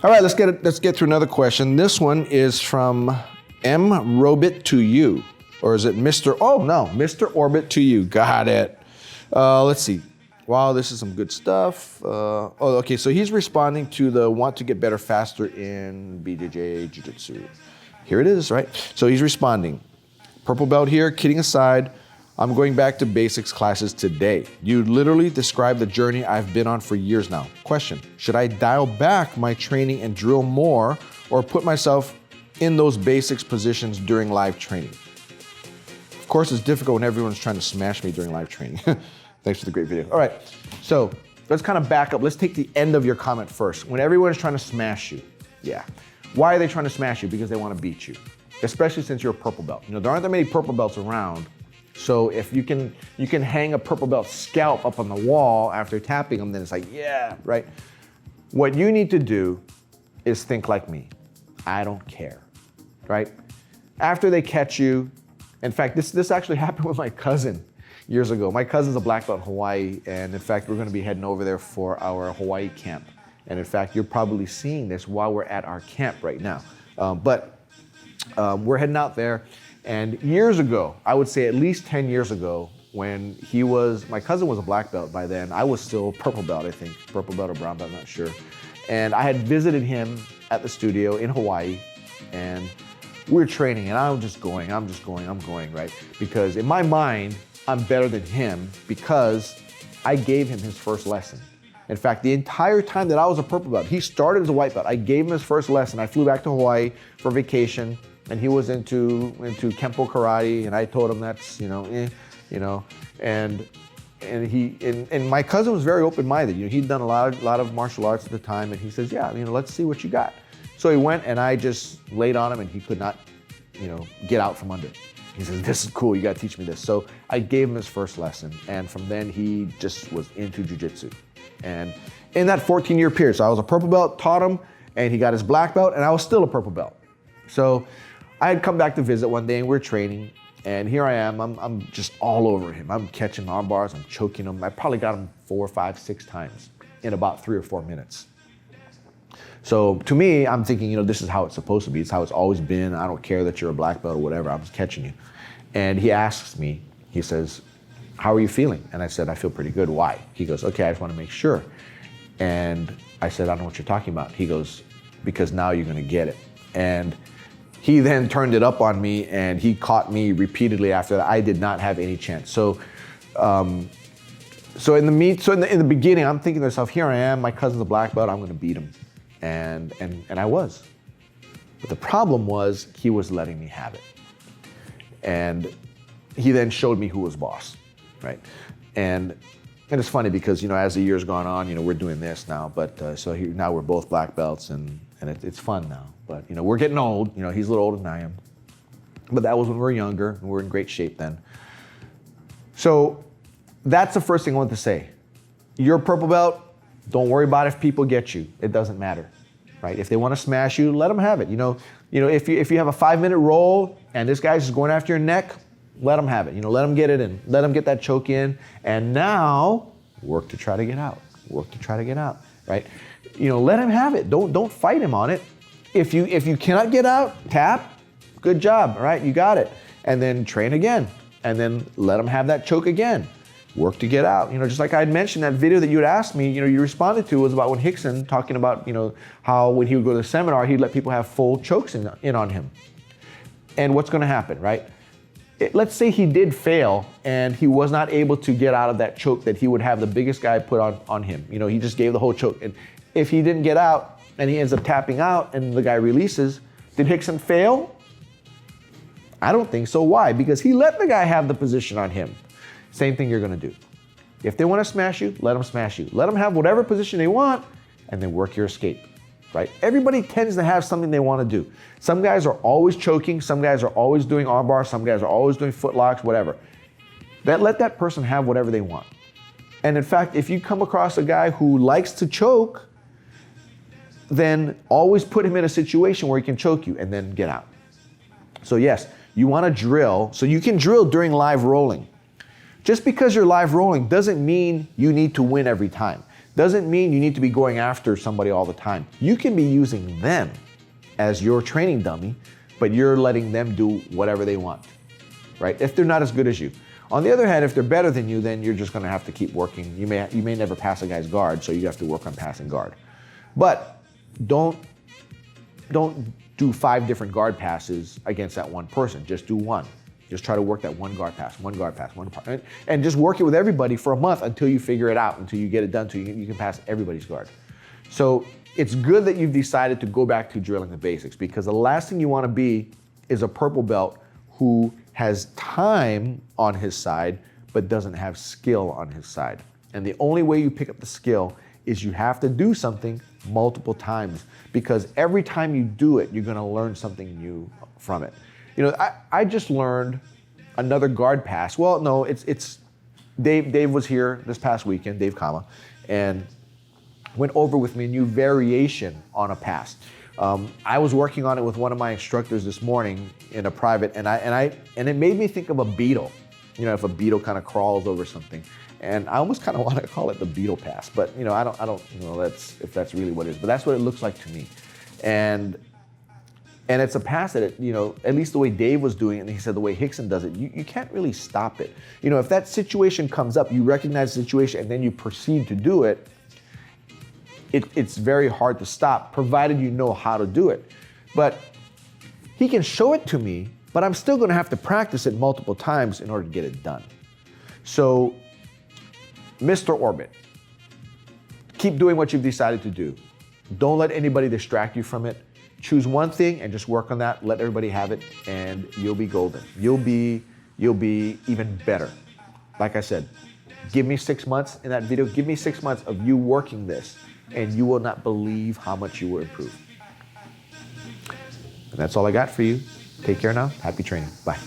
All right, let's get through another question. This one is from M Robit to you, or is it Mr. Oh no, Mr. Orbit to you. Got it. Let's see. Wow, this is some good stuff. Okay, so he's responding to the want to get better faster in BJJ Jiu-Jitsu. Here it is, right? So he's responding. Purple belt here, kidding aside, I'm going back to basics classes today. You literally described the journey I've been on for years now. Question, should I dial back my training and drill more or put myself in those basics positions during live training? Of course, it's difficult when everyone's trying to smash me during live training. Thanks for the great video. All right, so let's kind of back up. Let's take the end of your comment first. When everyone's trying to smash you, yeah. Why are they trying to smash you? Because they want to beat you, especially since you're a purple belt. You know, there aren't that many purple belts around. So if you can hang a purple belt scalp up on the wall after tapping them, then it's like, yeah, right? What you need to do is think like me. I don't care, right? After they catch you, in fact, this actually happened with my cousin years ago. My cousin's a black belt in Hawaii, and in fact, we're gonna be heading over there for our Hawaii camp. And in fact, you're probably seeing this while we're at our camp right now. We're heading out there. And years ago, I would say at least 10 years ago, when my cousin was a black belt by then, I was still purple belt, I think, purple belt or brown belt, I'm not sure. And I had visited him at the studio in Hawaii, and we were training, and I'm going, right? Because in my mind, I'm better than him because I gave him his first lesson. In fact, the entire time that I was a purple belt, he started as a white belt. I gave him his first lesson. I flew back to Hawaii for vacation, and he was into Kempo karate, and I told him that's, and my cousin was very open-minded. You know, he'd done a lot of martial arts at the time, and he says, yeah, let's see what you got. So he went, and I just laid on him, and he could not, get out from under. He says, this is cool, you gotta teach me this. So I gave him his first lesson, and from then he just was into jiu-jitsu. And in that 14-year period, so I was a purple belt, taught him, and he got his black belt, and I was still a purple belt. So I had come back to visit one day, and we're training, and here I am, I'm just all over him. I'm catching arm bars, I'm choking him. I probably got him 4, 5, 6 times in about 3 or 4 minutes. So to me, I'm thinking, this is how it's supposed to be. It's how it's always been. I don't care that you're a black belt or whatever, I'm just catching you. And he asks me, he says, how are you feeling? And I said, I feel pretty good. Why? He goes, okay, I just want to make sure. And I said, I don't know what you're talking about. He goes, because now you're going to get it. And he then turned it up on me, and he caught me repeatedly after that. I did not have any chance. So in the beginning, I'm thinking to myself, here I am, my cousin's a black belt, I'm going to beat him. And I was. But the problem was he was letting me have it. And he then showed me who was boss, right? And it's funny because, as the years gone on, we're doing this now, but now we're both black belts, and it's fun now. But, we're getting old. He's a little older than I am. But that was when we were younger, and we were in great shape then. So that's the first thing I want to say. You're a purple belt, don't worry about if people get you. It doesn't matter, right? If they want to smash you, let them have it. If you have a 5-minute roll and this guy's just going after your neck, let them have it. Let them get it in. Let them get that choke in. And now, work to try to get out. Work to try to get out, right? Let him have it. Don't fight him on it. If you cannot get out, tap. Good job, all right? You got it. And then train again. And then let him have that choke again. Work to get out. Just like I had mentioned, that video that you had asked me, you responded to was about when RICKSON talking about, how when he would go to the seminar, he'd let people have full chokes in on him. And what's gonna happen, right? Let's say he did fail and he was not able to get out of that choke that he would have the biggest guy put on him. He just gave the whole choke. And if he didn't get out and he ends up tapping out and the guy releases, did RICKSON fail? I don't think so. Why? Because he let the guy have the position on him. Same thing you're gonna do. If they wanna smash you, let them smash you. Let them have whatever position they want, and then work your escape, right? Everybody tends to have something they wanna do. Some guys are always choking, some guys are always doing arm bars, some guys are always doing foot locks, whatever. Let that person have whatever they want. And in fact, if you come across a guy who likes to choke, then always put him in a situation where he can choke you and then get out. So yes, you wanna drill, so you can drill during live rolling. Just because you're live rolling doesn't mean you need to win every time. Doesn't mean you need to be going after somebody all the time. You can be using them as your training dummy, but you're letting them do whatever they want, right? If they're not as good as you. On the other hand, if they're better than you, then you're just gonna have to keep working. You may never pass a guy's guard, so you have to work on passing guard. But don't do 5 different guard passes against that one person. Just do one. Just try to work that one guard pass, and just work it with everybody for a month until you figure it out, until you get it done, until you can pass everybody's guard. So it's good that you've decided to go back to drilling the basics, because the last thing you want to be is a purple belt who has time on his side but doesn't have skill on his side. And the only way you pick up the skill is you have to do something multiple times, because every time you do it, you're going to learn something new from it. You know, I just learned another guard pass. Well, no, it's Dave was here this past weekend, Dave Kama, and went over with me a new variation on a pass. I was working on it with one of my instructors this morning in a private, and it made me think of a beetle. You know, if a beetle kind of crawls over something, and I almost kind of want to call it the beetle pass, but you know, I don't know if that's really what it is, but that's what it looks like to me, and it's a pass that, you know, at least the way Dave was doing it, and he said the way RICKSON does it, you can't really stop it. You know, if that situation comes up, you recognize the situation, and then you proceed to do it, it's very hard to stop, provided you know how to do it. But he can show it to me, but I'm still gonna have to practice it multiple times in order to get it done. So, Mr. Orbit, keep doing what you've decided to do. Don't let anybody distract you from it. Choose one thing and just work on that. Let everybody have it, and you'll be golden. You'll be even better. Like I said, give me 6 months in that video. Give me 6 months of you working this, and you will not believe how much you will improve. And that's all I got for you. Take care now. Happy training. Bye.